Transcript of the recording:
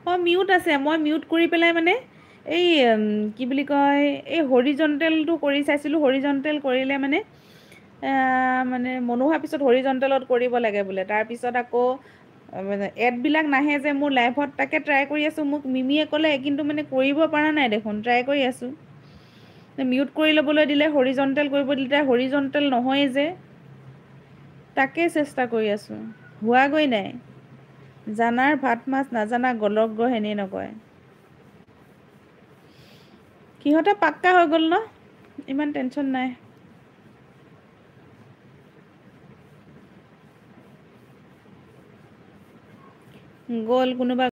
অঁ মিউট আছে, মই মিউট কৰি পেলাই মানে এই কি বুলি কয় এই হৰিজণ্টেলটো কৰি চাইছিলোঁ। হৰিজণ্টেল কৰিলে মানে মানে মনোহাৰ পিছত হৰিজণ্টেলত কৰিব লাগে বোলে। তাৰপিছত আকৌ মানে এডবিলাক নাহে যে মোৰ লাইভত, তাকে ট্ৰাই কৰি আছোঁ। মোক মিমিয়ে ক'লে, কিন্তু মানে কৰিব পৰা নাই দেখোন, ট্ৰাই কৰি আছোঁ। মিউট কৰি ল'বলৈ দিলে, হৰিজণ্টেল কৰিব দিলে, হৰিজণ্টেল নহয়েই যে, তাকে চেষ্টা কৰি আছোঁ, হোৱাগৈ নাই। জানাৰ ভাত মাছ নাজানা গলক গৈ সেনেই নকয়। সিহঁতে পাক্কা হৈ গ'ল ন, ইমান টেনশ্যন নাই। গ'ল কোনোবা